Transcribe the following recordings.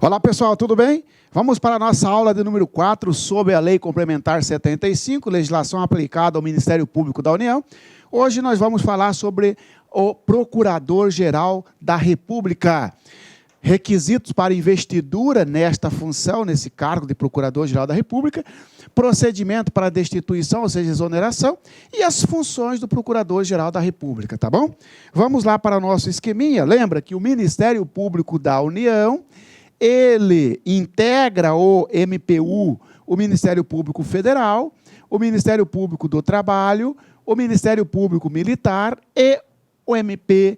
Olá pessoal, tudo bem? Vamos para a nossa aula de número 4 sobre a Lei Complementar 75, legislação aplicada ao Ministério Público da União. Hoje nós vamos falar sobre o Procurador-Geral da República. Requisitos para investidura nesta função, nesse cargo de Procurador-Geral da República, procedimento para destituição, ou seja, exoneração, e as funções do Procurador-Geral da República, tá bom? Vamos lá para o nosso esqueminha. Lembra que o Ministério Público da União, ele integra o MPU, o Ministério Público Federal, o Ministério Público do Trabalho, o Ministério Público Militar e o MPDFT,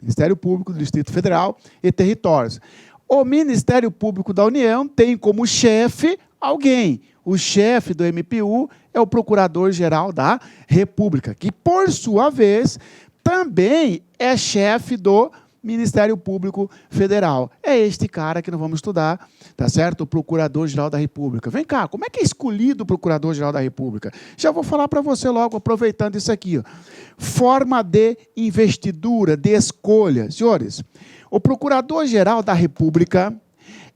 Ministério Público do Distrito Federal e Territórios. O Ministério Público da União tem como chefe alguém. O chefe do MPU é o Procurador-Geral da República, que, por sua vez, também é chefe do Ministério Público Federal. É este cara que nós vamos estudar, tá certo? O Procurador-Geral da República. Vem cá, como é que é escolhido o Procurador-Geral da República? Já vou falar para você logo, aproveitando isso aqui. Ó. Forma de investidura, de escolha. Senhores, o Procurador-Geral da República,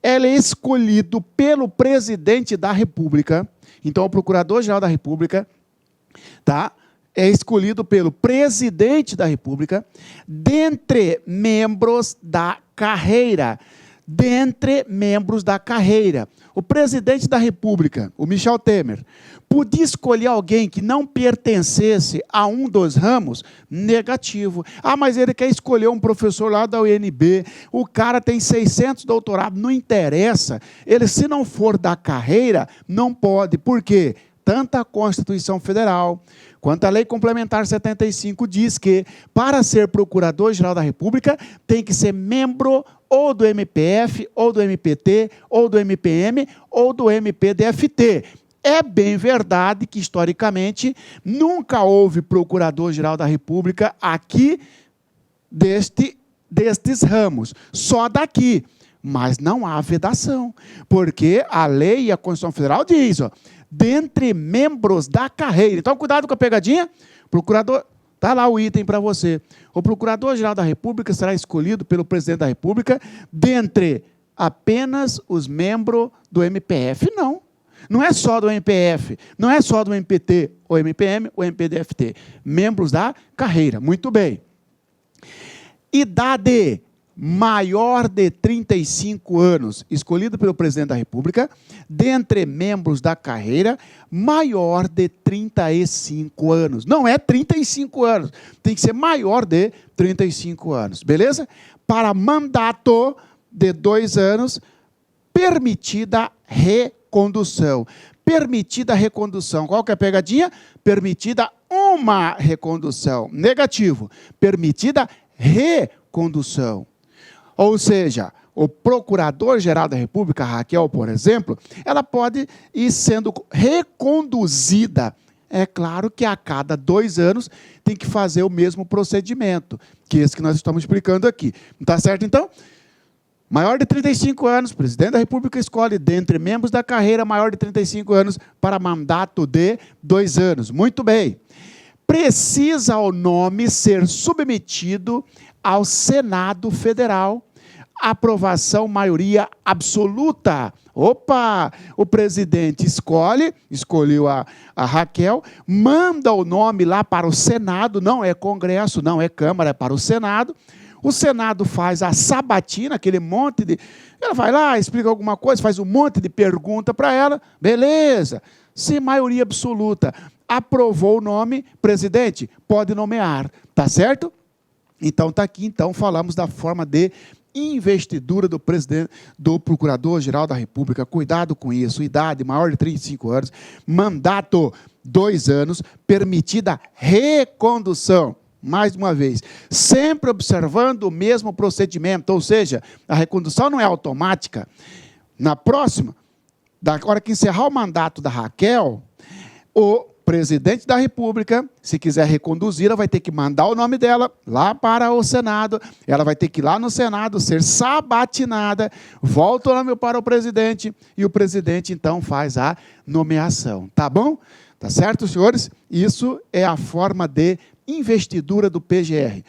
ele é escolhido pelo Presidente da República. Então, o Procurador-Geral da República, tá? É escolhido pelo Presidente da República, dentre membros da carreira. Dentre membros da carreira. O Presidente da República, o Michel Temer, podia escolher alguém que não pertencesse a um dos ramos? Negativo. Ah, mas ele quer escolher um professor lá da UNB, o cara tem 600 doutorados, não interessa. Ele, se não for da carreira, não pode. Por quê? Tanto a Constituição Federal quanto a Lei Complementar 75 diz que, para ser Procurador-Geral da República, tem que ser membro ou do MPF, ou do MPT, ou do MPM, ou do MPDFT. É bem verdade que, historicamente, nunca houve Procurador-Geral da República aqui destes ramos, só daqui. Mas não há vedação, porque a lei e a Constituição Federal diz, ó, dentre membros da carreira. Então, cuidado com a pegadinha. Procurador, está lá o item para você. O Procurador-Geral da República será escolhido pelo Presidente da República dentre apenas os membros do MPF. Não. Não é só do MPF, não é só do MPT, o MPM, o MPDFT. Membros da carreira. Muito bem. Idade maior de 35 anos, escolhido pelo Presidente da República, dentre membros da carreira, maior de 35 anos. Não é 35 anos, tem que ser maior de 35 anos, beleza? Para mandato de 2 anos, permitida recondução. Permitida recondução. Qual que é a pegadinha? Permitida uma recondução. Negativo. Permitida recondução. Ou seja, o Procurador-Geral da República, Raquel, por exemplo, ela pode ir sendo reconduzida. É claro que a cada 2 anos tem que fazer o mesmo procedimento, que esse que nós estamos explicando aqui. Está certo, então? Maior de 35 anos, Presidente da República escolhe dentre membros da carreira maior de 35 anos para mandato de 2 anos. Muito bem. Precisa o nome ser submetido ao Senado Federal, aprovação, maioria absoluta. Opa! O presidente escolheu a Raquel, manda o nome lá para o Senado, não é Congresso, não é Câmara, é para o Senado. O Senado faz a sabatina, aquele monte de... Ela vai lá, explica alguma coisa, faz um monte de pergunta para ela, beleza, sem maioria absoluta. Aprovou o nome, presidente, pode nomear, tá certo? Então, está aqui, então, falamos da forma de investidura do presidente, do Procurador-Geral da República. Cuidado com isso, idade maior de 35 anos, mandato 2 anos, permitida recondução. Mais uma vez, sempre observando o mesmo procedimento, ou seja, a recondução não é automática. Na próxima, da hora que encerrar o mandato da Raquel, o Presidente da República, se quiser reconduzir, ela vai ter que mandar o nome dela lá para o Senado, ela vai ter que ir lá no Senado, ser sabatinada, volta o nome para o presidente, e o presidente, então, faz a nomeação. Tá bom? Tá certo, senhores? Isso é a forma de investidura do PGR.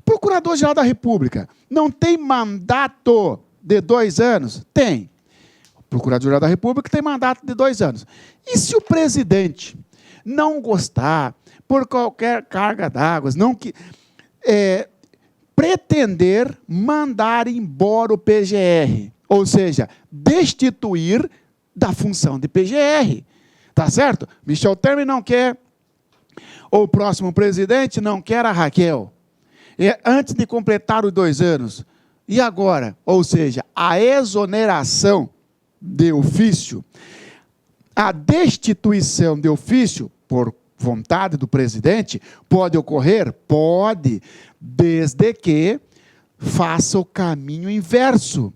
Procurador-Geral da República não tem mandato de 2 anos? Tem. O Procurador-Geral da República tem mandato de 2 anos. E se o presidente não gostar, por qualquer carga d'água, não pretender mandar embora o PGR, ou seja, destituir da função de PGR, tá certo? Michel Temer não quer, ou o próximo presidente não quer a Raquel, antes de completar os 2 anos. E agora? Ou seja, a exoneração de ofício, a destituição de ofício, por vontade do presidente, pode ocorrer? Pode, desde que faça o caminho inverso.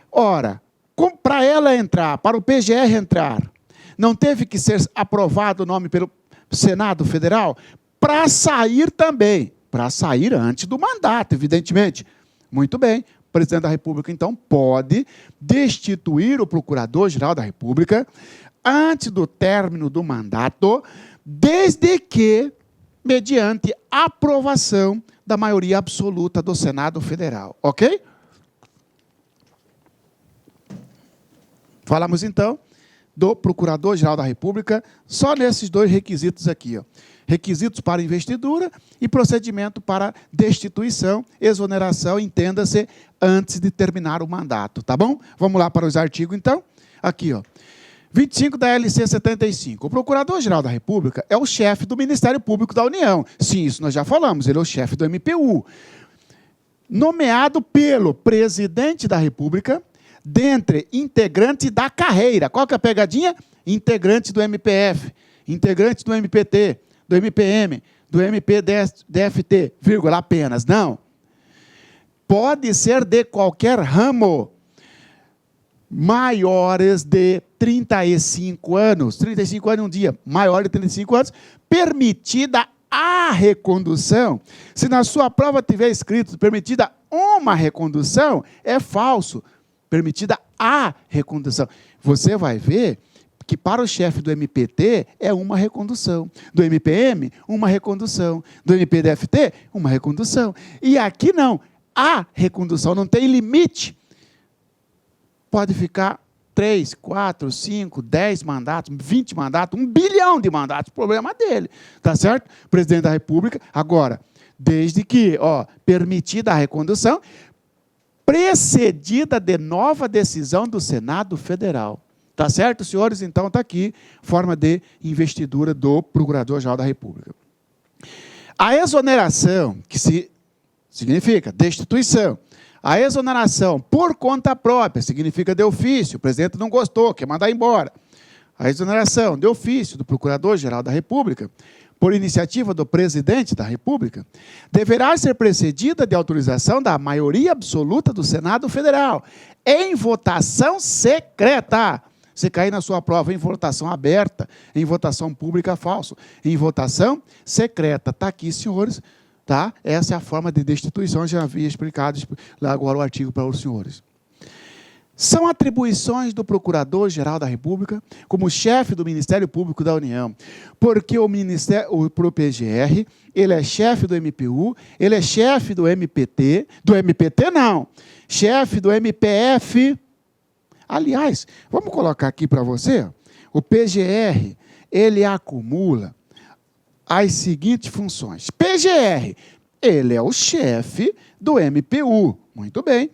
Ora, para ela entrar, para o PGR entrar, não teve que ser aprovado o nome pelo Senado Federal? Para sair também, para sair antes do mandato, evidentemente. Muito bem, o presidente da República, então, pode destituir o Procurador-Geral da República antes do término do mandato, desde que, mediante aprovação da maioria absoluta do Senado Federal. Ok? Falamos, então, do Procurador-Geral da República, só nesses 2 requisitos aqui, ó. Requisitos para investidura e procedimento para destituição, exoneração, entenda-se, antes de terminar o mandato, tá bom? Vamos lá para os artigos, então. Aqui, ó. 25 da LC 75. O Procurador-Geral da República é o chefe do Ministério Público da União. Sim, isso nós já falamos, ele é o chefe do MPU. Nomeado pelo Presidente da República, dentre integrantes da carreira. Qual que é a pegadinha? Integrantes do MPF, integrantes do MPT, do MPM, do MPDFT, vírgula, apenas. Não. Pode ser de qualquer ramo. Maiores de 35 anos. 35 anos um dia. Maior de 35 anos. Permitida a recondução. Se na sua prova tiver escrito permitida uma recondução, é falso. Permitida a recondução. Você vai ver que para o chefe do MPT é uma recondução, do MPM, uma recondução, do MPDFT, uma recondução. E aqui não, a recondução não tem limite. Pode ficar 3, 4, 5, 10 mandatos, 20 mandatos, 1 bilhão de mandatos, problema dele, tá certo? Presidente da República, agora, desde que, permitida a recondução, precedida de nova decisão do Senado Federal. Tá certo, senhores? Então, está aqui, forma de investidura do Procurador-Geral da República. A exoneração, que significa destituição. A exoneração por conta própria, significa de ofício. O presidente não gostou, quer mandar embora. A exoneração de ofício do Procurador-Geral da República, por iniciativa do Presidente da República, deverá ser precedida de autorização da maioria absoluta do Senado Federal, em votação secreta. Se cair na sua prova em votação aberta, em votação pública, falso. Em votação secreta. Está aqui, senhores. Tá? Essa é a forma de destituição, eu já havia explicado lá agora o artigo para os senhores. São atribuições do Procurador-Geral da República como chefe do Ministério Público da União, porque o PGR, ele é chefe do MPU, ele é chefe do MPT não, chefe do MPF. Aliás, vamos colocar aqui para você, o PGR, ele acumula as seguintes funções. PGR, ele é o chefe do MPU, muito bem,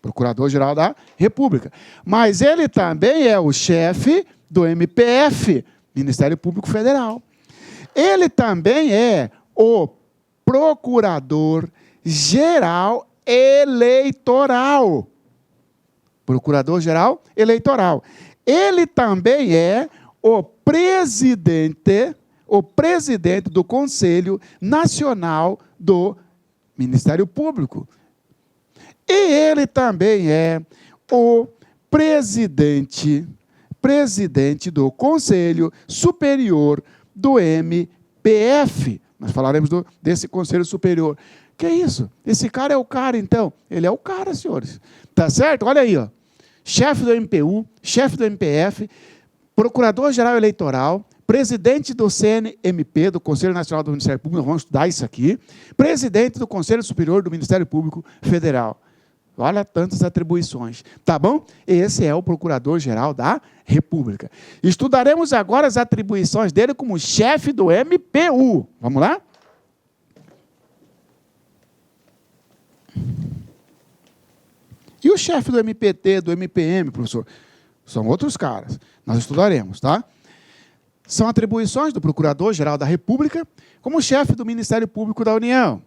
Procurador-Geral da República. Mas ele também é o chefe do MPF, Ministério Público Federal. Ele também é o Procurador-Geral Eleitoral. Procurador-Geral Eleitoral. Ele também é o presidente do Conselho Nacional do Ministério Público. E ele também é o presidente do Conselho Superior do MPF. Nós falaremos desse Conselho Superior. Que é isso? Esse cara é o cara, então? Ele é o cara, senhores. Tá certo? Olha aí, ó. Chefe do MPU, chefe do MPF, Procurador-Geral Eleitoral, presidente do CNMP, do Conselho Nacional do Ministério Público, nós vamos estudar isso aqui, presidente do Conselho Superior do Ministério Público Federal. Olha tantas atribuições, tá bom? Esse é o Procurador-Geral da República. Estudaremos agora as atribuições dele como chefe do MPU. Vamos lá? E o chefe do MPT, do MPM, professor? São outros caras. Nós estudaremos, tá? São atribuições do Procurador-Geral da República como chefe do Ministério Público da União.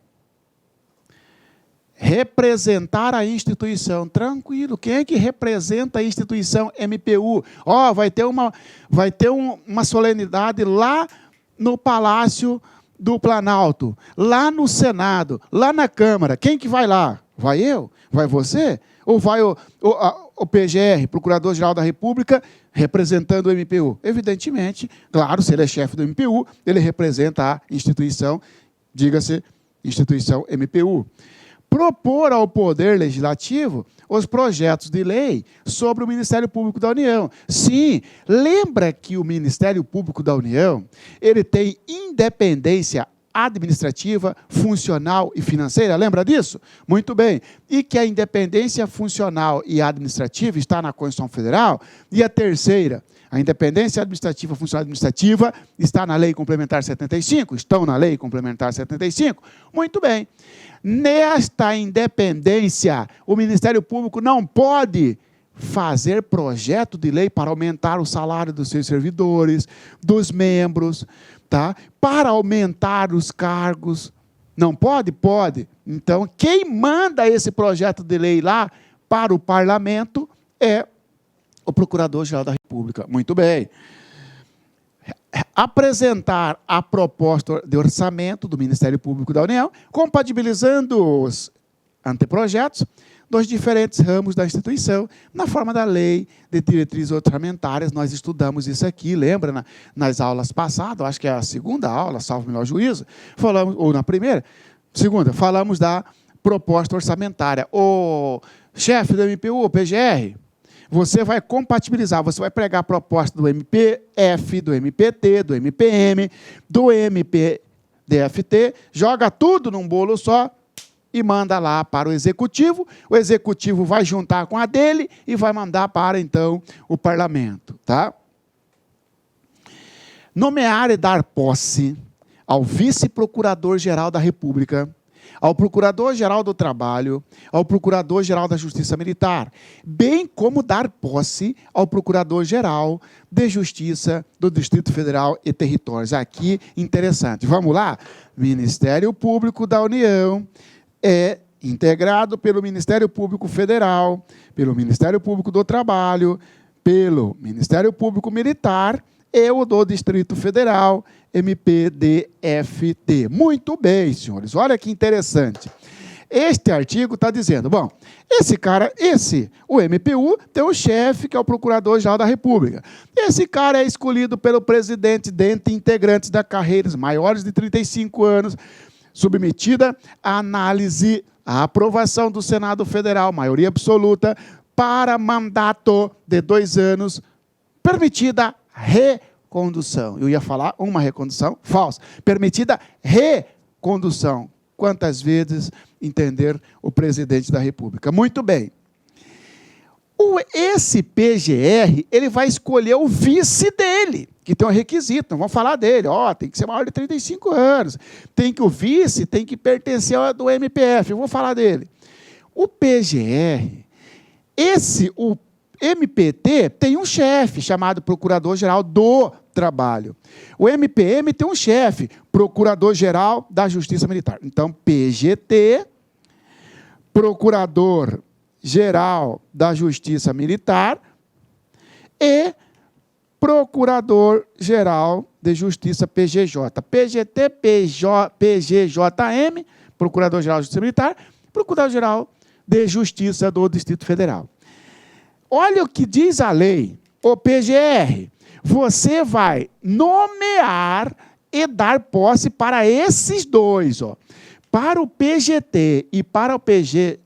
Representar a instituição. Tranquilo. Quem é que representa a instituição MPU? Ó, vai ter uma solenidade lá no Palácio do Planalto, lá no Senado, lá na Câmara. Quem que vai lá? Vai eu? Vai você? Ou vai o PGR, Procurador-Geral da República, representando o MPU? Evidentemente, claro, se ele é chefe do MPU, ele representa a instituição, diga-se, instituição MPU. Propor ao Poder Legislativo os projetos de lei sobre o Ministério Público da União. Sim, lembra que o Ministério Público da União, ele tem independência administrativa, funcional e financeira, lembra disso? Muito bem. E que a independência funcional e administrativa está na Constituição Federal. E a terceira, a independência administrativa, funcional e administrativa está na Lei Complementar 75, estão na Lei Complementar 75. Muito bem. Nesta independência, o Ministério Público não pode fazer projeto de lei para aumentar o salário dos seus servidores, dos membros, tá? Para aumentar os cargos. Não pode? Pode. Então, quem manda esse projeto de lei lá para o parlamento é o Procurador-Geral da República. Muito bem. Apresentar a proposta de orçamento do Ministério Público da União, compatibilizando os anteprojetos dos diferentes ramos da instituição, na forma da lei de diretrizes orçamentárias. Nós estudamos isso aqui, lembra, nas aulas passadas, acho que é a segunda aula, salvo o melhor juízo, falamos, ou na primeira, segunda, falamos da proposta orçamentária. O chefe do MPU, o PGR, você vai compatibilizar, você vai pregar a proposta do MPF, do MPT, do MPM, do MPDFT, joga tudo num bolo só e manda lá para o Executivo vai juntar com a dele e vai mandar para, então, o Parlamento. Tá? Nomear e dar posse ao Vice-Procurador-Geral da República, ao Procurador-Geral do Trabalho, ao Procurador-Geral da Justiça Militar, bem como dar posse ao Procurador-Geral de Justiça do Distrito Federal e Territórios. Aqui, interessante. Vamos lá? Ministério Público da União é integrado pelo Ministério Público Federal, pelo Ministério Público do Trabalho, pelo Ministério Público Militar e o do Distrito Federal, MPDFT. Muito bem, senhores. Olha que interessante. Este artigo está dizendo, bom, o MPU tem um chefe que é o Procurador-Geral da República. Esse cara é escolhido pelo presidente dentre integrantes da carreira maiores de 35 anos, submetida à análise, à aprovação do Senado Federal, maioria absoluta, para mandato de 2 anos, permitida recondução. Eu ia falar uma recondução, falsa. Permitida recondução. Quantas vezes entender o presidente da República? Muito bem. Esse PGR, ele vai escolher o vice dele, que tem um requisito, não vamos falar dele, tem que ser maior de 35 anos, o vice tem que pertencer ao do MPF, eu vou falar dele. O PGR, o MPT tem um chefe chamado Procurador-Geral do Trabalho. O MPM tem um chefe, Procurador-Geral da Justiça Militar. Então, PGT, Procurador-Geral da Justiça Militar e Procurador-Geral de Justiça PGJ. PGT, PGJM, Procurador-Geral da Justiça Militar, Procurador-Geral de Justiça do Distrito Federal. Olha o que diz a lei, o PGR, você vai nomear e dar posse para esses dois, para o PGT e para o PGJM,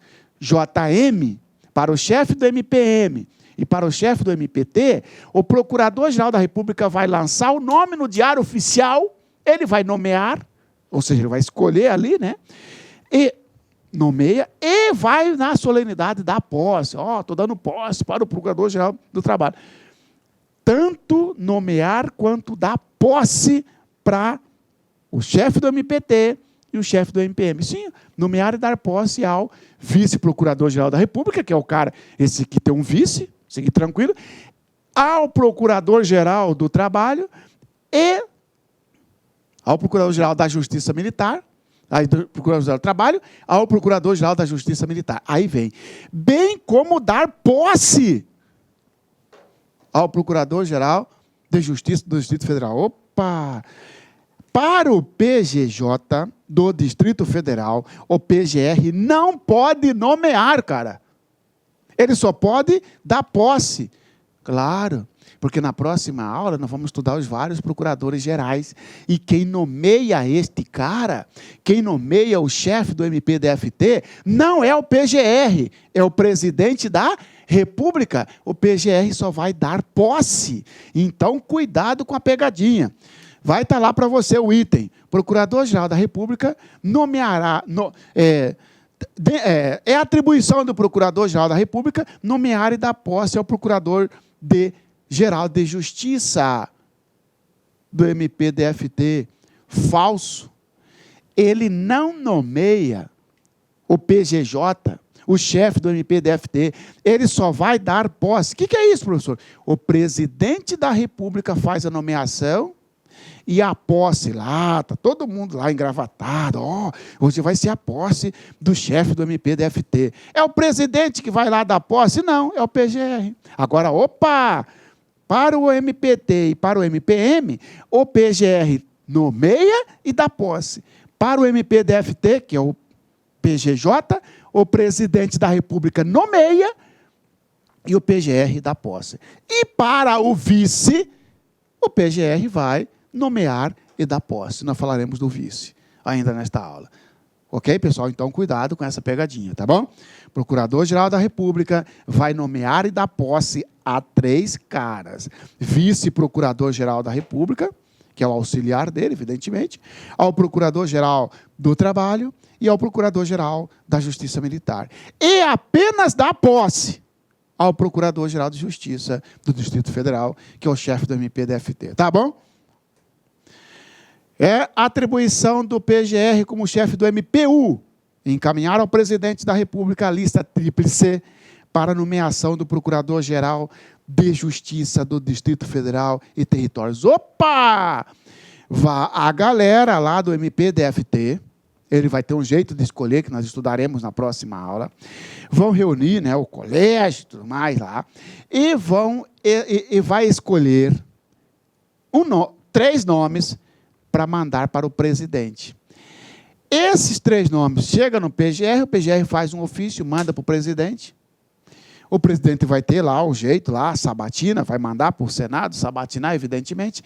para o chefe do MPM e para o chefe do MPT, o Procurador-Geral da República vai lançar o nome no Diário Oficial, ele vai nomear, ou seja, ele vai escolher ali, né? E nomeia e vai na solenidade dar posse. Estou dando posse para o Procurador-Geral do Trabalho. Tanto nomear quanto dar posse para o chefe do MPT e o chefe do MPM. Sim, nomear e dar posse ao vice-procurador-geral da República, que é o cara, esse aqui tem um vice, esse aqui tranquilo, ao procurador-geral do Trabalho e ao procurador-geral da Justiça Militar, aí do procurador-geral do Trabalho, ao procurador-geral da Justiça Militar. Aí vem, bem como dar posse ao procurador-geral de Justiça do Distrito Federal. Opa! Para o PGJ do Distrito Federal, o PGR não pode nomear, cara. Ele só pode dar posse. Claro, porque na próxima aula nós vamos estudar os vários procuradores gerais. E quem nomeia este cara, quem nomeia o chefe do MPDFT, não é o PGR, é o presidente da República. O PGR só vai dar posse. Então, cuidado com a pegadinha. Vai estar lá para você o item. Procurador-Geral da República nomeará... É atribuição do Procurador-Geral da República nomear e dar posse ao Procurador-Geral de Justiça do MPDFT. Falso. Ele não nomeia o PGJ, o chefe do MPDFT. Ele só vai dar posse. O que é isso, professor? O presidente da República faz a nomeação e a posse lá, está todo mundo lá engravatado. Hoje vai ser a posse do chefe do MPDFT. É o presidente que vai lá dar posse? Não, é o PGR. Agora, para o MPT e para o MPM, o PGR nomeia e dá posse. Para o MPDFT, que é o PGJ, o presidente da República nomeia e o PGR dá posse. E para o vice, o PGR vai nomear e dar posse. Nós falaremos do vice ainda nesta aula. Ok, pessoal? Então, cuidado com essa pegadinha, tá bom? Procurador-Geral da República vai nomear e dar posse a 3 caras. Vice-Procurador-Geral da República, que é o auxiliar dele, evidentemente, ao Procurador-Geral do Trabalho e ao Procurador-Geral da Justiça Militar. E apenas dá posse ao Procurador-Geral de Justiça do Distrito Federal, que é o chefe do MPDFT. Tá bom? É atribuição do PGR como chefe do MPU, encaminhar ao presidente da República a lista tríplice para nomeação do Procurador-Geral de Justiça do Distrito Federal e Territórios. Opa! A galera lá do MPDFT, ele vai ter um jeito de escolher, que nós estudaremos na próxima aula, vão reunir, né, o colégio e tudo mais lá, e vai escolher 3 nomes para mandar para o presidente. Esses 3 nomes chegam no PGR, o PGR faz um ofício, manda para o presidente. O presidente vai ter lá o jeito, lá, a sabatina, vai mandar para o Senado, sabatinar, evidentemente.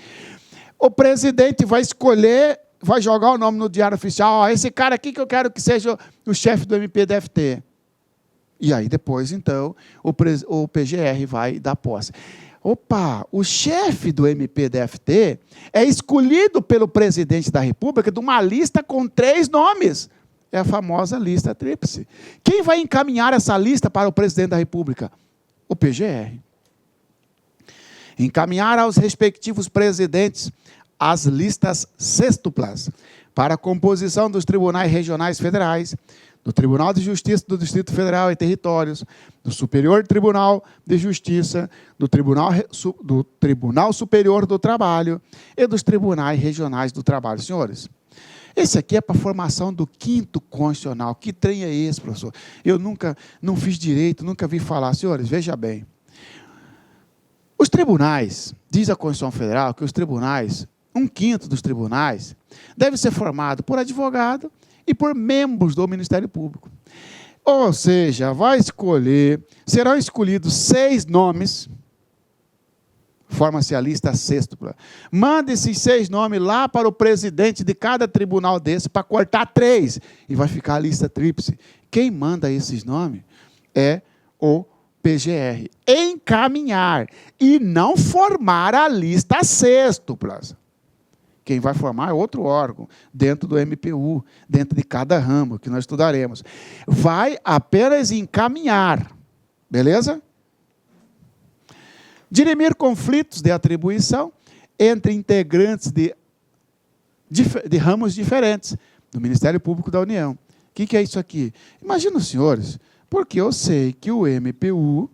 O presidente vai escolher, vai jogar o nome no Diário Oficial, esse cara aqui que eu quero que seja o chefe do MPDFT. E aí depois, então, o PGR vai dar posse. O chefe do MPDFT é escolhido pelo presidente da República de uma lista com 3 nomes. É a famosa lista tríplice. Quem vai encaminhar essa lista para o presidente da República? O PGR. Encaminhar aos respectivos presidentes as listas sextuplas para a composição dos tribunais regionais federais, do Tribunal de Justiça do Distrito Federal e Territórios, do Superior Tribunal de Justiça, do Tribunal Superior do Trabalho e dos Tribunais Regionais do Trabalho. Senhores, esse aqui é para a formação do 5º constitucional. Que trem é esse, professor? Eu não fiz direito, nunca vi falar. Senhores, veja bem. Os tribunais, diz a Constituição Federal, que os tribunais, 1/5 dos tribunais, deve ser formado por advogado e por membros do Ministério Público. Ou seja, serão escolhidos 6 nomes, forma-se a lista sextupla. Manda esses 6 nomes lá para o presidente de cada tribunal desse, para cortar 3, e vai ficar a lista tríplice. Quem manda esses nomes é o PGR. Encaminhar e não formar a lista sextupla. Quem vai formar é outro órgão, dentro do MPU, dentro de cada ramo, que nós estudaremos. Vai apenas encaminhar, beleza? Dirimir conflitos de atribuição entre integrantes de ramos diferentes do Ministério Público da União. O que é isso aqui? Imagina os senhores, porque eu sei que o MPU,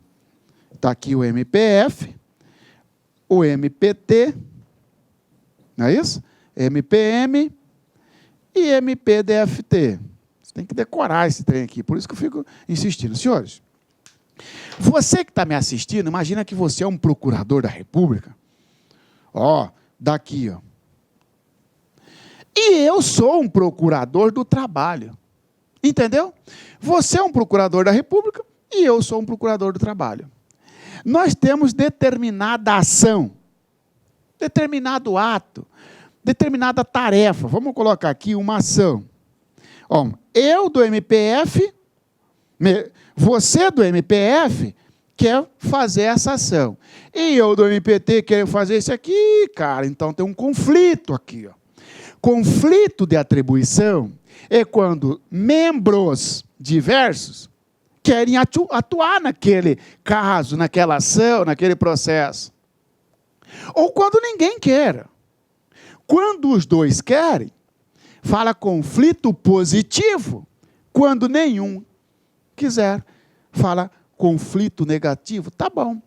está aqui o MPF, o MPT, não é isso? MPM e MPDFT. Você tem que decorar esse trem aqui, por isso que eu fico insistindo. Senhores, você que está me assistindo, imagina que você é um procurador da República. Ó, daqui, ó. E eu sou um procurador do trabalho. Entendeu? Você é um procurador da República e eu sou um procurador do trabalho. Nós temos determinada ação, determinado ato, determinada tarefa. Vamos colocar aqui uma ação. Ó, eu do MPF, você do MPF quer fazer essa ação. E eu do MPT quero fazer isso aqui, cara. Então tem um conflito aqui. Ó. Conflito de atribuição é quando membros diversos querem atuar naquele caso, naquela ação, naquele processo. Ou quando ninguém quer. Quando os dois querem, fala conflito positivo. Quando nenhum quiser, fala conflito negativo. Tá bom.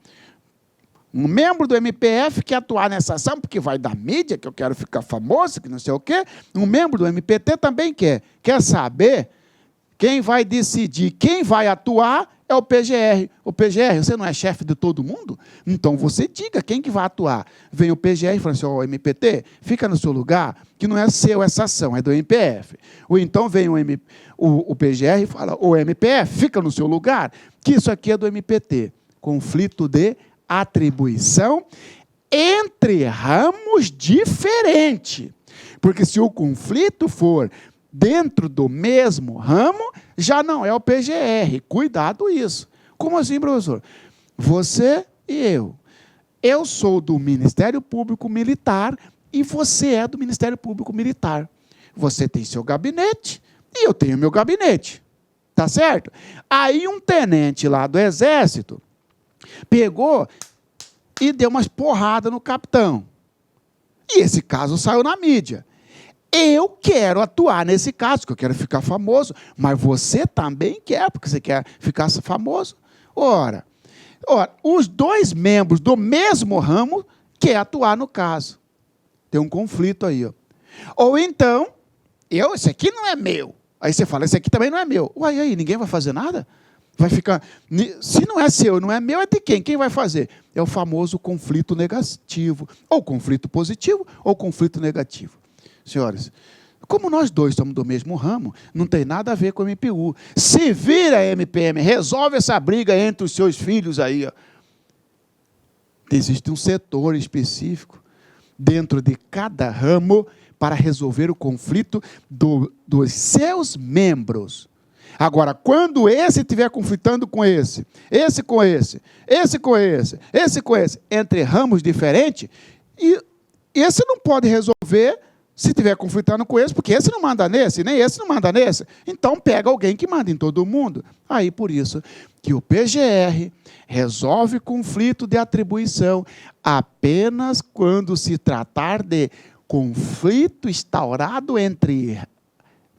Um membro do MPF quer atuar nessa ação, porque vai dar mídia, que eu quero ficar famoso, que não sei o quê. Um membro do MPT também quer. Quer saber? Quem vai decidir, quem vai atuar é o PGR. O PGR, você não é chefe de todo mundo? Então você diga quem que vai atuar. Vem o PGR e fala assim, ó, MPT, fica no seu lugar, que não é seu essa ação, é do MPF. Ou então vem o PGR e fala, o MPF, fica no seu lugar, que isso aqui é do MPT. Conflito de atribuição entre ramos diferentes. Porque se o conflito for dentro do mesmo ramo, já não é o PGR. Cuidado isso. Como assim, professor? Você e eu. Eu sou do Ministério Público Militar e você é do Ministério Público Militar. Você tem seu gabinete e eu tenho meu gabinete. Tá certo? Aí um tenente lá do Exército pegou e deu umas porradas no capitão. E esse caso saiu na mídia. Eu quero atuar nesse caso, porque eu quero ficar famoso, mas você também quer, porque você quer ficar famoso. Ora, os dois membros do mesmo ramo querem atuar no caso. Tem um conflito aí. Ó. Ou então, esse aqui não é meu. Aí você fala, esse aqui também não é meu. Uai, aí, ninguém vai fazer nada? Vai ficar... Se não é seu, não é meu, é de quem? Quem vai fazer? É o famoso conflito negativo, ou conflito positivo, ou conflito negativo. Senhores, como nós dois somos do mesmo ramo, não tem nada a ver com a MPU. Se vira a MPM, resolve essa briga entre os seus filhos aí. Ó. Existe um setor específico dentro de cada ramo para resolver o conflito dos seus membros. Agora, quando esse estiver conflitando com esse com esse, esse com esse, esse com esse, entre ramos diferentes, e esse não pode resolver se estiver conflitando com esse, porque esse não manda nesse, nem esse não manda nesse. Então, pega alguém que manda em todo mundo. Aí, por isso, que o PGR resolve conflito de atribuição apenas quando se tratar de conflito instaurado entre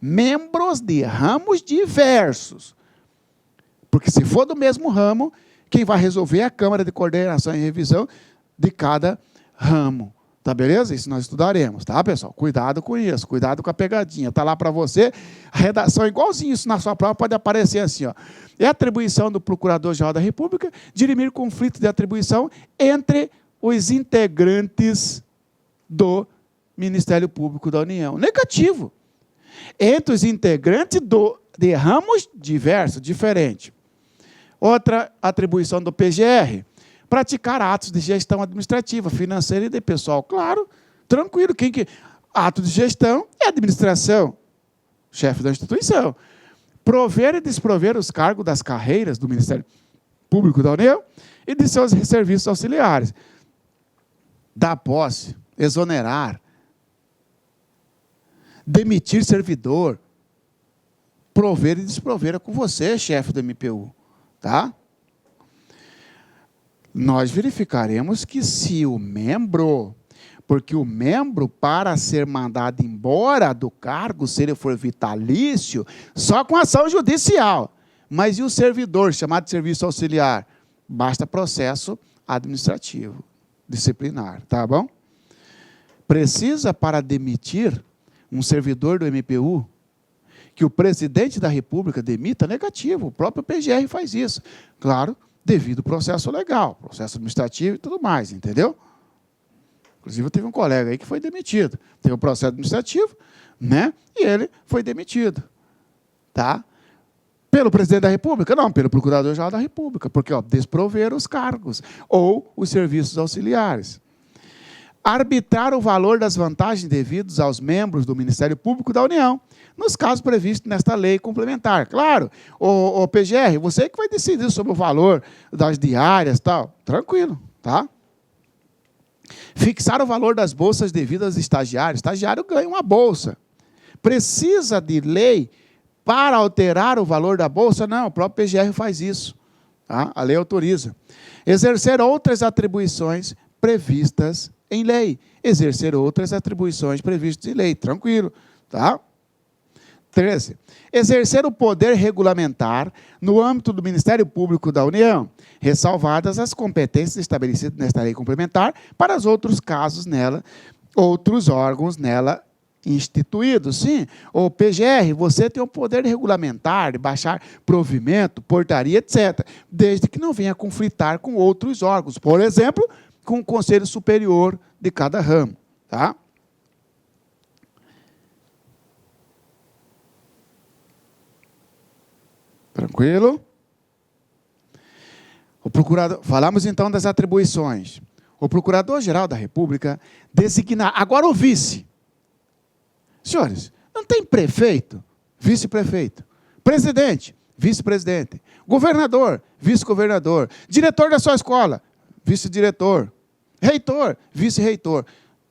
membros de ramos diversos. Porque se for do mesmo ramo, quem vai resolver é a Câmara de Coordenação e Revisão de cada ramo. Tá beleza? Isso nós estudaremos, tá, pessoal? Cuidado com isso, cuidado com a pegadinha. Tá lá para você, a redação é igualzinho isso na sua prova, pode aparecer assim, ó. É a atribuição do Procurador-Geral da República dirimir conflito de atribuição entre os integrantes do Ministério Público da União. Negativo. Entre os integrantes de ramos diversos, diferentes. Outra atribuição do PGR, praticar atos de gestão administrativa, financeira e de pessoal. Claro, tranquilo. Ato de gestão é administração, chefe da instituição. Prover e desprover os cargos das carreiras do Ministério Público da União e de seus serviços auxiliares. Dar posse, exonerar, demitir servidor, prover e desprover é com você, chefe do MPU, tá? Nós verificaremos que se o membro, porque o membro, para ser mandado embora do cargo, se ele for vitalício, só com ação judicial. Mas e o servidor, chamado de serviço auxiliar? Basta processo administrativo, disciplinar, tá bom? Precisa, para demitir um servidor do MPU, que o presidente da República demita? Negativo, o próprio PGR faz isso. Claro, devido ao processo legal, processo administrativo e tudo mais, entendeu? Inclusive, teve um colega aí que foi demitido. Teve o processo administrativo, né? E ele foi demitido, tá? Pelo presidente da República? Não, pelo procurador-geral da República, porque desprover os cargos ou os serviços auxiliares. Arbitrar o valor das vantagens devidas aos membros do Ministério Público da União, nos casos previstos nesta lei complementar. Claro, o PGR, você que vai decidir sobre o valor das diárias e tal. Tranquilo, tá? Fixar o valor das bolsas devidas aos estagiários. O estagiário ganha uma bolsa. Precisa de lei para alterar o valor da bolsa? Não, o próprio PGR faz isso. Tá? A lei autoriza. Exercer outras atribuições previstas em lei. Exercer outras atribuições previstas em lei. Tranquilo, tá? 13. Exercer o poder regulamentar no âmbito do Ministério Público da União, ressalvadas as competências estabelecidas nesta lei complementar para os outros casos nela, outros órgãos nela instituídos. Sim, o PGR, você tem o poder regulamentar, de baixar provimento, portaria, etc., desde que não venha conflitar com outros órgãos, por exemplo, com o Conselho Superior de cada ramo, tá? Tranquilo? O procurador, falamos então das atribuições. O Procurador-Geral da República designar, agora o vice. Senhores, não tem prefeito, vice-prefeito, presidente, vice-presidente, governador, vice-governador, diretor da sua escola, vice-diretor, reitor, vice-reitor.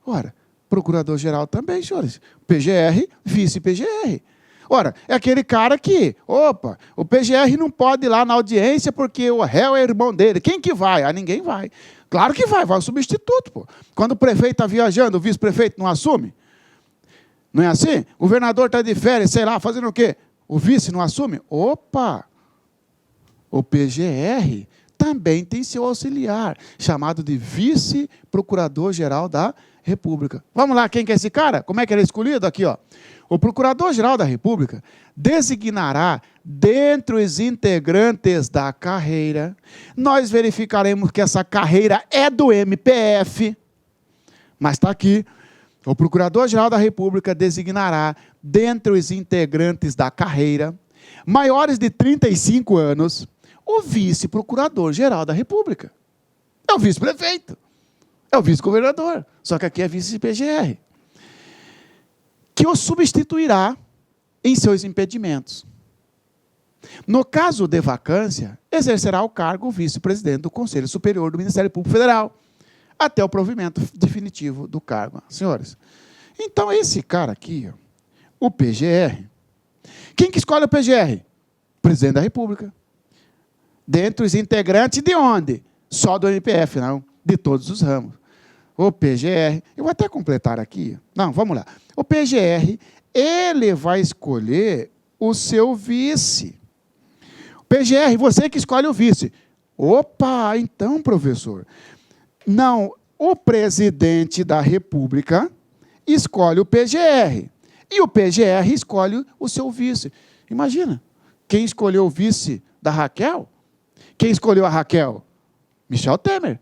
Ora, Procurador-Geral também, senhores. PGR, vice-PGR. Ora, é aquele cara que, opa, o PGR não pode ir lá na audiência porque o réu é irmão dele. Quem que vai? Ah, ninguém vai. Claro que vai o substituto, pô. Quando o prefeito está viajando, o vice-prefeito não assume? Não é assim? O governador está de férias, sei lá, fazendo o quê? O vice não assume? Opa! O PGR também tem seu auxiliar, chamado de vice-procurador-geral da República. Vamos lá, quem que é esse cara? Como é que ele é escolhido? Aqui, ó. O Procurador-Geral da República designará dentre os integrantes da carreira, nós verificaremos que essa carreira é do MPF, mas está aqui, o Procurador-Geral da República designará dentre os integrantes da carreira, maiores de 35 anos, o vice-procurador-geral da República. É o vice-prefeito, é o vice-governador, só que aqui é vice-PGR. Que o substituirá em seus impedimentos. No caso de vacância, exercerá o cargo o vice-presidente do Conselho Superior do Ministério Público Federal, até o provimento definitivo do cargo. Senhores, então esse cara aqui, ó, o PGR, quem que escolhe o PGR? Presidente da República. Dentre os integrantes de onde? Só do MPF, não, de todos os ramos. O PGR, eu vou até completar aqui. Não, vamos lá. O PGR, ele vai escolher o seu vice. O PGR, você que escolhe o vice. Opa, então, professor. Não, o presidente da República escolhe o PGR. E o PGR escolhe o seu vice. Imagina, quem escolheu o vice da Raquel? Quem escolheu a Raquel? Michel Temer.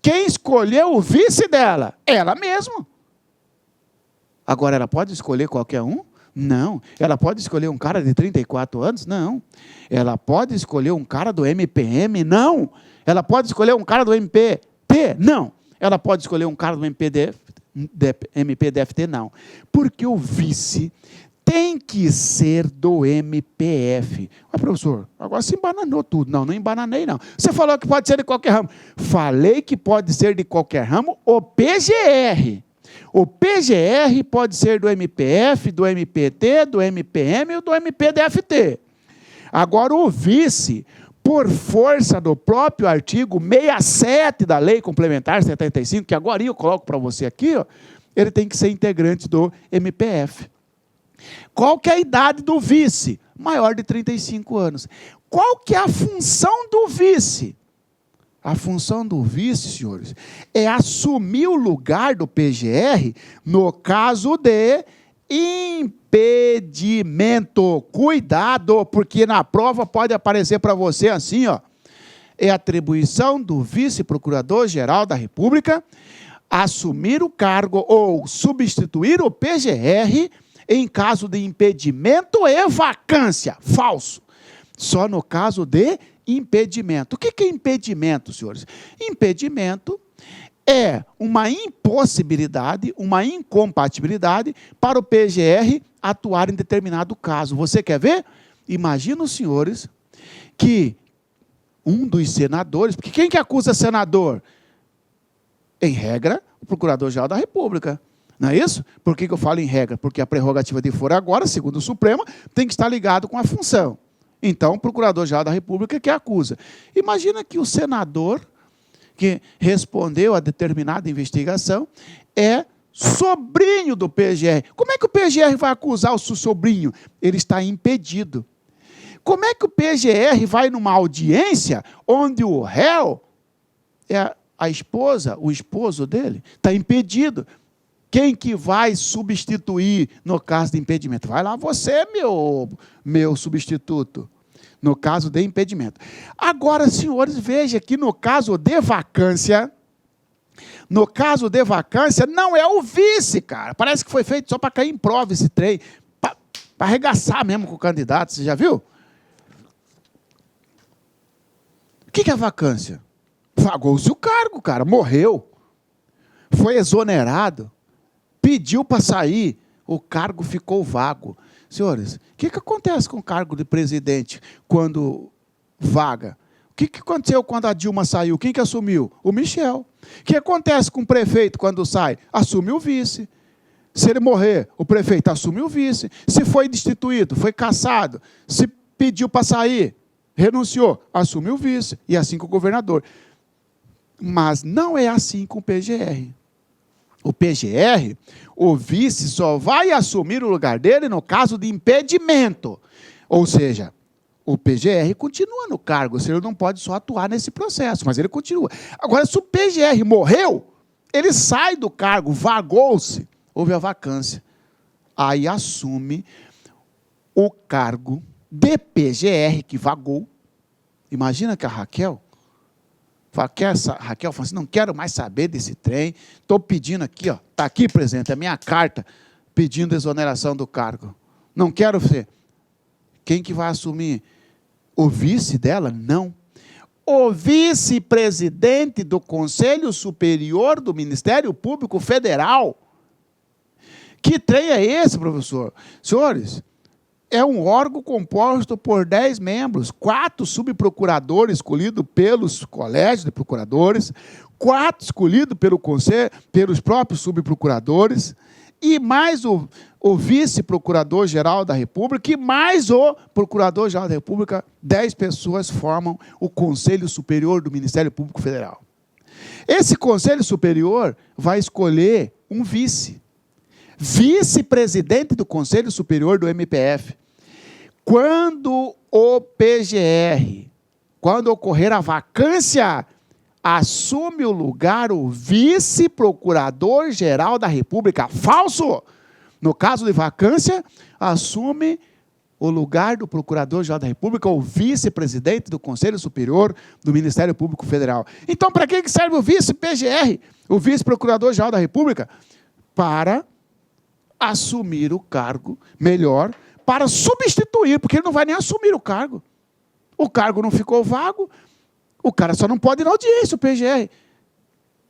Quem escolheu o vice dela? Ela mesma. Agora, ela pode escolher qualquer um? Não. Ela pode escolher um cara de 34 anos? Não. Ela pode escolher um cara do MPM? Não. Ela pode escolher um cara do MPT? Não. Ela pode escolher um cara do MPDFT? Não. Porque o vice tem que ser do MPF. Mas, professor, agora você embananou tudo. Não, não embananei, não. Você falou que pode ser de qualquer ramo. Falei que pode ser de qualquer ramo o PGR. O PGR pode ser do MPF, do MPT, do MPM ou do MPDFT. Agora, o vice, por força do próprio artigo 67 da Lei Complementar 75, que agora eu coloco para você aqui, ó, ele tem que ser integrante do MPF. Qual que é a idade do vice? Maior de 35 anos. Qual que é a função do vice? A função do vice, senhores, é assumir o lugar do PGR no caso de impedimento. Cuidado, porque na prova pode aparecer para você assim, ó. É atribuição do vice-procurador-geral da República assumir o cargo ou substituir o PGR em caso de impedimento e vacância. Falso. Só no caso de impedimento. O que é impedimento, senhores? Impedimento é uma impossibilidade, uma incompatibilidade para o PGR atuar em determinado caso. Você quer ver? Imagina os senhores que um dos senadores, porque quem que acusa senador? Em regra, o Procurador-Geral da República. Não é isso? Por que eu falo em regra? Porque a prerrogativa de foro agora, segundo o Supremo, tem que estar ligado com a função. Então, o Procurador-Geral da República que acusa. Imagina que o senador que respondeu a determinada investigação é sobrinho do PGR. Como é que o PGR vai acusar o seu sobrinho? Ele está impedido. Como é que o PGR vai numa audiência onde o réu é a esposa, o esposo dele, está impedido? Quem que vai substituir no caso de impedimento? Vai lá você, meu substituto, no caso de impedimento. Agora, senhores, veja que no caso de vacância, não é o vice, cara. Parece que foi feito só para cair em prova esse trem, para arregaçar mesmo com o candidato, você já viu? O que é vacância? Vagou-se o cargo, cara, morreu, foi exonerado, pediu para sair, o cargo ficou vago. Senhores, o que acontece com o cargo de presidente quando vaga? O que aconteceu quando a Dilma saiu? Quem que assumiu? O Michel. O que acontece com o prefeito quando sai? Assume o vice. Se ele morrer, o prefeito assume o vice. Se foi destituído, foi cassado, se pediu para sair, renunciou, assume o vice. E assim com o governador. Mas não é assim com o PGR. O PGR, o vice só vai assumir o lugar dele no caso de impedimento. Ou seja, o PGR continua no cargo, ele não pode só atuar nesse processo, mas ele continua. Agora, se o PGR morreu, ele sai do cargo, vagou-se, houve a vacância. Aí assume o cargo de PGR que vagou. Imagina que a Raquel falou assim, não quero mais saber desse trem, estou pedindo aqui, está aqui, presidente, a minha carta pedindo exoneração do cargo. Não quero ser. Quem que vai assumir? O vice dela? Não. O vice-presidente do Conselho Superior do Ministério Público Federal. Que trem é esse, professor? Senhores, é um órgão composto por 10 membros, 4 subprocuradores escolhidos pelos colégios de procuradores, 4 escolhidos pelo conselho, pelos próprios subprocuradores, e mais o vice-procurador-geral da República, e mais o procurador-geral da República, 10 pessoas formam o Conselho Superior do Ministério Público Federal. Esse Conselho Superior vai escolher um vice-presidente do Conselho Superior do MPF. Quando o PGR, quando ocorrer a vacância, assume o lugar o vice-procurador-geral da República. Falso! No caso de vacância, assume o lugar do Procurador-Geral da República, o vice-presidente do Conselho Superior do Ministério Público Federal. Então, para que serve o vice-PGR, o vice-procurador-geral da República? Para assumir o cargo, melhor, para substituir, porque ele não vai nem assumir o cargo. O cargo não ficou vago, o cara só não pode ir na audiência, o PGR.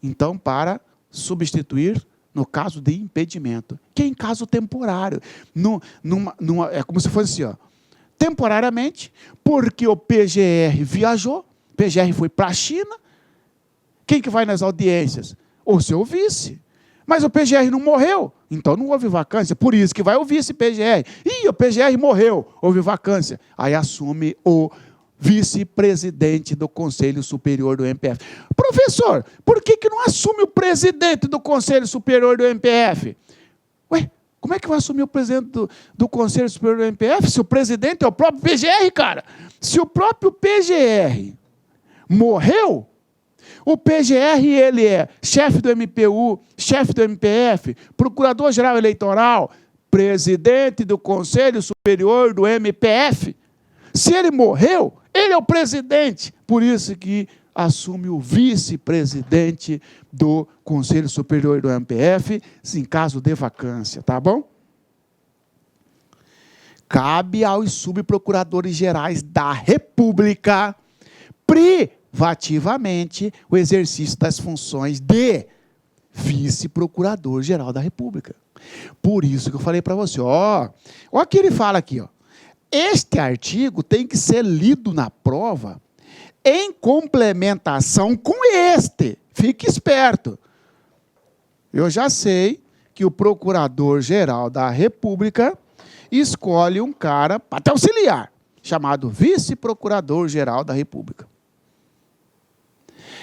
Então, para substituir no caso de impedimento, que é em caso temporário. É como se fosse assim, temporariamente, porque o PGR viajou, o PGR foi para a China, quem que vai nas audiências? O seu vice. Mas o PGR não morreu, então não houve vacância. Por isso que vai o vice-PGR. Ih, o PGR morreu, houve vacância. Aí assume o vice-presidente do Conselho Superior do MPF. Professor, por que não assume o presidente do Conselho Superior do MPF? Ué, como é que vai assumir o presidente do Conselho Superior do MPF se o presidente é o próprio PGR, cara? Se o próprio PGR morreu, o PGR ele é chefe do MPU, chefe do MPF, procurador-geral eleitoral, presidente do Conselho Superior do MPF. Se ele morreu, ele é o presidente. Por isso que assume o vice-presidente do Conselho Superior do MPF, em caso de vacância, tá bom? Cabe aos subprocuradores gerais da República privativamente o exercício das funções de vice-procurador-geral da República. Por isso que eu falei para você, ó o que ele fala aqui, ó. Este artigo tem que ser lido na prova em complementação com este. Fique esperto. Eu já sei que o Procurador-Geral da República escolhe um cara para te auxiliar, chamado Vice-Procurador-Geral da República.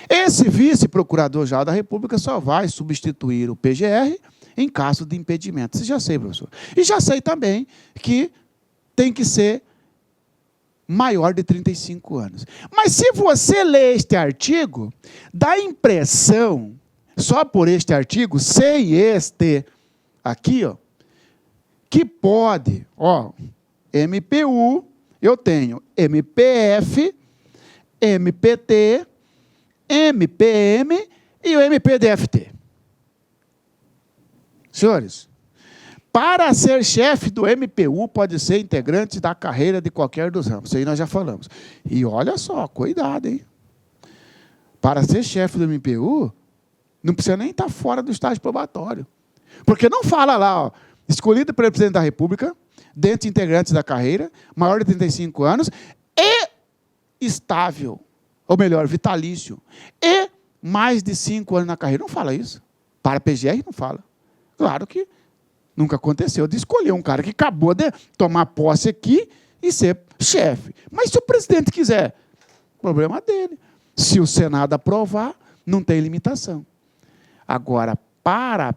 Esse Vice-Procurador-Geral da República só vai substituir o PGR em caso de impedimento. Isso já sei, professor. E já sei também que tem que ser maior de 35 anos. Mas se você lê este artigo, dá a impressão, só por este artigo, sem este aqui, ó, que pode, ó, MPU, eu tenho MPF, MPT, MPM e o MPDFT. Senhores, para ser chefe do MPU, pode ser integrante da carreira de qualquer dos ramos. Isso aí nós já falamos. E olha só, cuidado, hein? Para ser chefe do MPU, não precisa nem estar fora do estágio probatório. Porque não fala lá, ó, escolhido pelo presidente da República, dentre integrantes da carreira, maior de 35 anos, e estável, ou melhor, vitalício, e mais de 5 anos na carreira. Não fala isso. Para a PGR não fala. Claro que nunca aconteceu de escolher um cara que acabou de tomar posse aqui e ser chefe. Mas se o presidente quiser, problema dele. Se o Senado aprovar, não tem limitação. Agora, para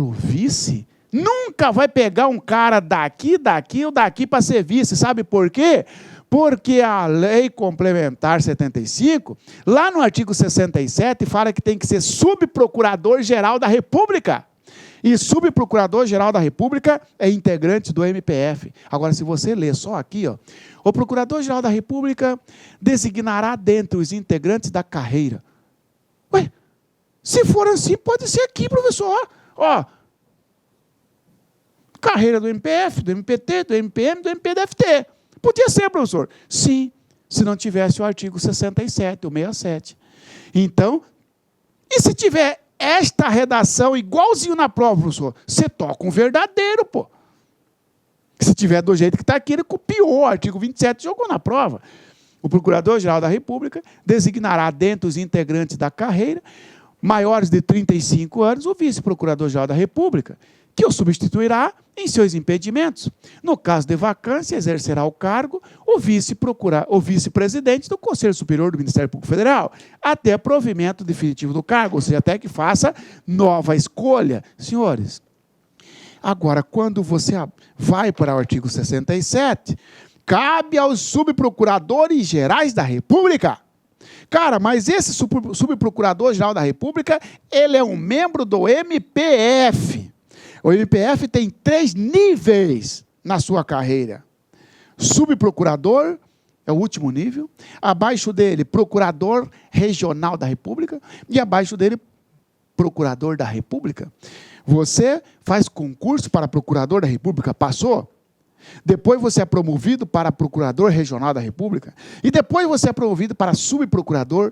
o vice, nunca vai pegar um cara daqui ou daqui para ser vice. Sabe por quê? Porque a Lei Complementar 75, lá no artigo 67, fala que tem que ser subprocurador-geral da República. E subprocurador-geral da República é integrante do MPF. Agora, se você ler só aqui, ó, o Procurador-Geral da República designará dentre os integrantes da carreira. Ué, se for assim, pode ser aqui, professor. Ó, carreira do MPF, do MPT, do MPM, do MPDFT. Podia ser, professor. Sim, se não tivesse o artigo 67, o 67. Então, e se tiver esta redação igualzinho na prova, professor, você toca um verdadeiro, pô. Se tiver do jeito que está aqui, ele copiou o artigo 27 e jogou na prova. O Procurador-Geral da República designará dentre os integrantes da carreira, maiores de 35 anos, o Vice-Procurador-Geral da República, que o substituirá em seus impedimentos. No caso de vacância, exercerá o cargo o vice-presidente do Conselho Superior do Ministério Público Federal, até provimento definitivo do cargo, ou seja, até que faça nova escolha. Senhores, agora, quando você vai para o artigo 67, cabe aos subprocuradores gerais da República. Cara, mas esse subprocurador-geral da República, ele é um membro do MPF. O MPF tem 3 níveis na sua carreira. Subprocurador é o último nível. Abaixo dele, procurador regional da República. E abaixo dele, procurador da República. Você faz concurso para procurador da República, passou? Depois você é promovido para procurador regional da República. E depois você é promovido para subprocurador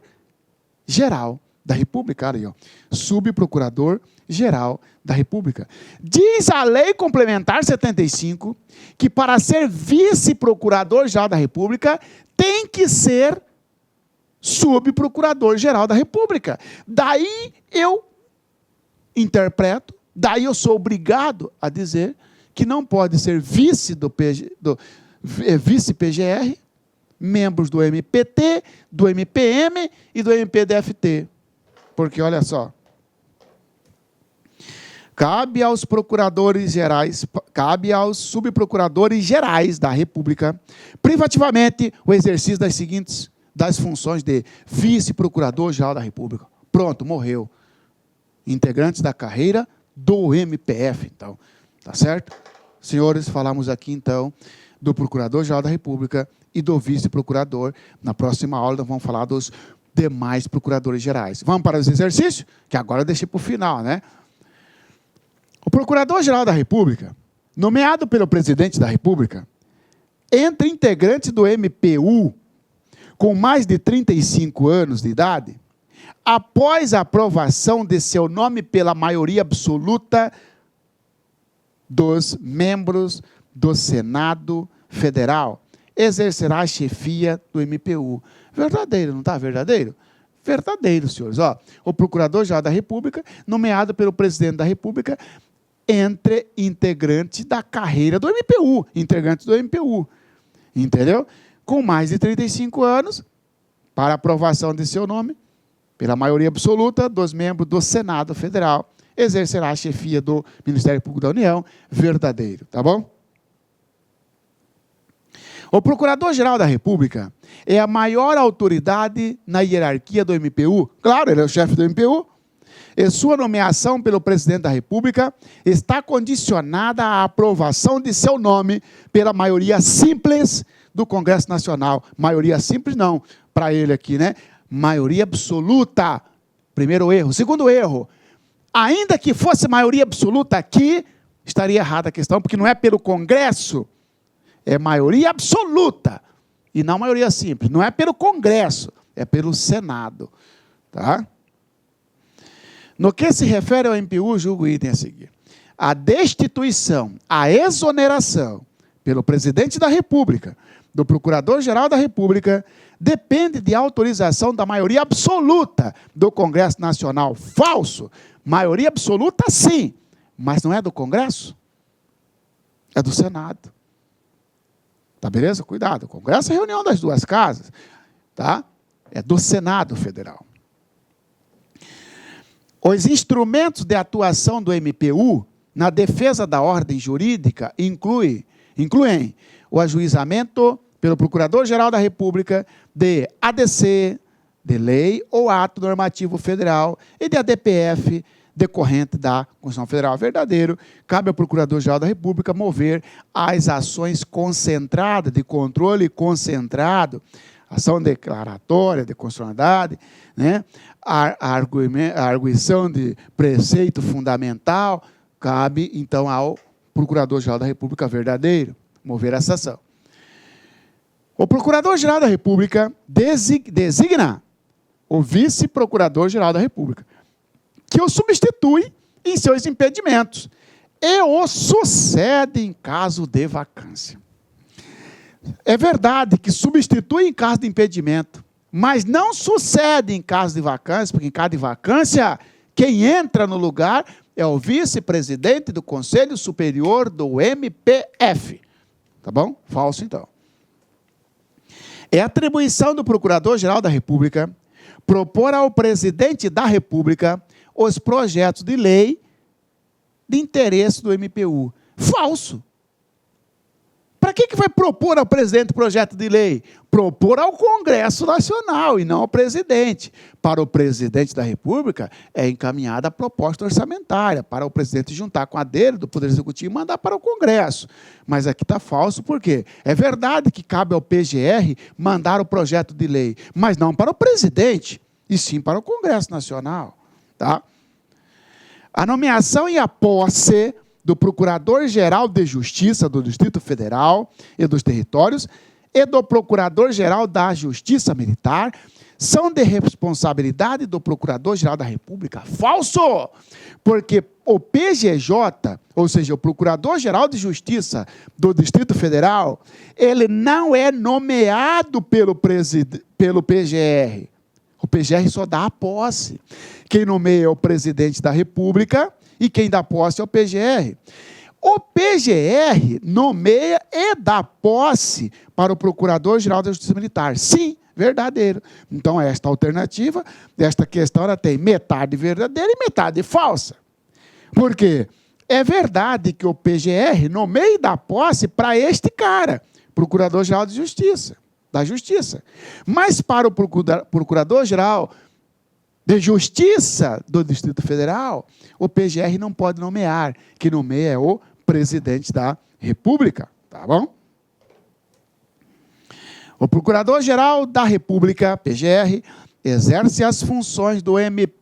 geral da República. Olha aí, ó. Subprocurador-Geral da República. Diz a Lei Complementar 75 que para ser vice-procurador-geral da República tem que ser subprocurador-geral da República. Daí eu interpreto, daí eu sou obrigado a dizer que não pode ser vice-PGR, membros do MPT, do MPM e do MPDFT. Porque, olha só, cabe aos subprocuradores gerais da República, privativamente, o exercício das funções de vice-procurador-geral da República. Pronto, morreu. Integrantes da carreira do MPF, então. Tá certo? Senhores, falamos aqui, então, do Procurador-Geral da República e do Vice-Procurador. Na próxima aula, nós vamos falar dos demais procuradores gerais. Vamos para os exercícios? Que agora eu deixei para o final, né? O Procurador-Geral da República, nomeado pelo Presidente da República, entre integrantes do MPU com mais de 35 anos de idade, após a aprovação de seu nome pela maioria absoluta dos membros do Senado Federal, exercerá a chefia do MPU. Verdadeiro, não está verdadeiro? Verdadeiro, senhores. Ó, o Procurador-Geral da República, nomeado pelo Presidente da República, entre integrantes da carreira do MPU, integrantes do MPU, entendeu? Com mais de 35 anos, para aprovação de seu nome, pela maioria absoluta dos membros do Senado Federal, exercerá a chefia do Ministério Público da União, verdadeiro, tá bom? O Procurador-Geral da República é a maior autoridade na hierarquia do MPU. Claro, ele é o chefe do MPU. E sua nomeação pelo Presidente da República está condicionada à aprovação de seu nome pela maioria simples do Congresso Nacional. Maioria simples não, para ele aqui, né? Maioria absoluta. Primeiro erro. Segundo erro, ainda que fosse maioria absoluta aqui, estaria errada a questão, porque não é pelo Congresso, é maioria absoluta, e não maioria simples. Não é pelo Congresso, é pelo Senado. Tá? No que se refere ao MPU, julgo o item a seguir. A destituição, a exoneração pelo Presidente da República, do Procurador-Geral da República, depende de autorização da maioria absoluta do Congresso Nacional. Falso. Maioria absoluta, sim, mas não é do Congresso, é do Senado. Tá beleza? Cuidado. O Congresso é a reunião das duas casas, tá? É do Senado Federal. Os instrumentos de atuação do MPU na defesa da ordem jurídica incluem o ajuizamento pelo Procurador-Geral da República de ADC, de lei ou ato normativo federal e de ADPF decorrente da Constituição Federal. Verdadeiro, cabe ao Procurador-Geral da República mover as ações concentradas, de controle concentrado, ação declaratória de constitucionalidade, né? A arguição de preceito fundamental, cabe, então, ao Procurador-Geral da República verdadeiro mover essa ação. O Procurador-Geral da República designa o Vice-Procurador-Geral da República, que o substitui em seus impedimentos e o sucede em caso de vacância. É verdade que substitui em caso de impedimento, mas não sucede em caso de vacância, porque em caso de vacância, quem entra no lugar é o vice-presidente do Conselho Superior do MPF. Tá bom? Falso, então. É atribuição do Procurador-Geral da República propor ao Presidente da República os projetos de lei de interesse do MPU. Falso. Para que vai propor ao presidente o projeto de lei? Propor ao Congresso Nacional e não ao presidente. Para o presidente da República, é encaminhada a proposta orçamentária, para o presidente juntar com a dele, do Poder Executivo, e mandar para o Congresso. Mas aqui está falso, por quê? É verdade que cabe ao PGR mandar o projeto de lei, mas não para o presidente, e sim para o Congresso Nacional. Tá? A nomeação e a posse do Procurador-Geral de Justiça do Distrito Federal e dos Territórios e do Procurador-Geral da Justiça Militar são de responsabilidade do Procurador-Geral da República. Falso! Porque o PGJ, ou seja, o Procurador-Geral de Justiça do Distrito Federal, ele não é nomeado pelo PGR. O PGR só dá a posse. Quem nomeia é o presidente da República e quem dá posse é o PGR. O PGR nomeia e dá posse para o Procurador-Geral da Justiça Militar. Sim, verdadeiro. Então, esta alternativa, esta questão, ela tem metade verdadeira e metade falsa. Por quê? É verdade que o PGR nomeia e dá posse para este cara, Procurador-Geral de Justiça, da Justiça. Mas para o Procurador-Geral de Justiça do Distrito Federal, o PGR não pode nomear. Quem nomeia é o presidente da República. Tá bom? O Procurador-Geral da República, PGR, exerce as funções do MP,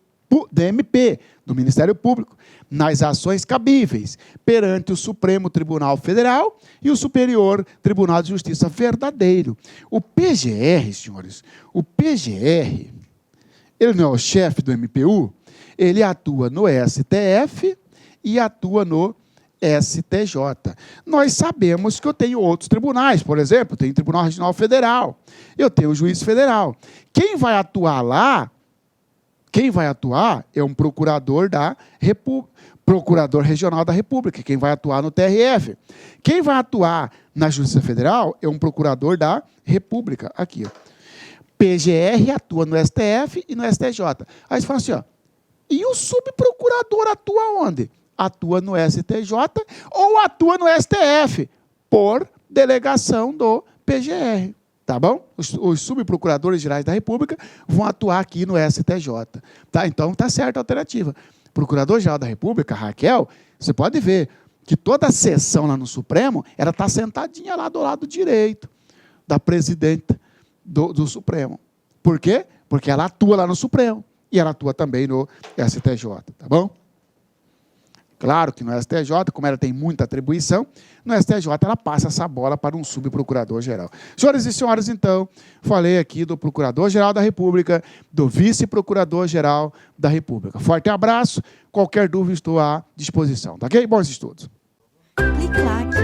do Ministério Público, nas ações cabíveis perante o Supremo Tribunal Federal e o Superior Tribunal de Justiça verdadeiro. O PGR, senhores, o PGR, ele não é o chefe do MPU, ele atua no STF e atua no STJ. Nós sabemos que eu tenho outros tribunais, por exemplo, eu tenho o Tribunal Regional Federal, eu tenho o Juiz Federal. Quem vai atuar lá, quem vai atuar é um procurador da República, Procurador Regional da República, quem vai atuar no TRF. Quem vai atuar na Justiça Federal é um procurador da República. Aqui, ó. PGR atua no STF e no STJ. Aí você fala assim, ó, e o subprocurador atua onde? Atua no STJ ou atua no STF, por delegação do PGR. Tá bom? Os subprocuradores gerais da República vão atuar aqui no STJ. Tá? Então, tá certa a alternativa. Procurador-Geral da República, Raquel, você pode ver que toda a sessão lá no Supremo, ela está sentadinha lá do lado direito da presidenta do Supremo. Por quê? Porque ela atua lá no Supremo e ela atua também no STJ. Tá bom? Claro que no STJ, como ela tem muita atribuição, no STJ ela passa essa bola para um subprocurador-geral. Senhoras e senhores, então, falei aqui do Procurador-Geral da República, do Vice-Procurador-Geral da República. Forte abraço, qualquer dúvida estou à disposição, tá ok? Bons estudos. Clique like.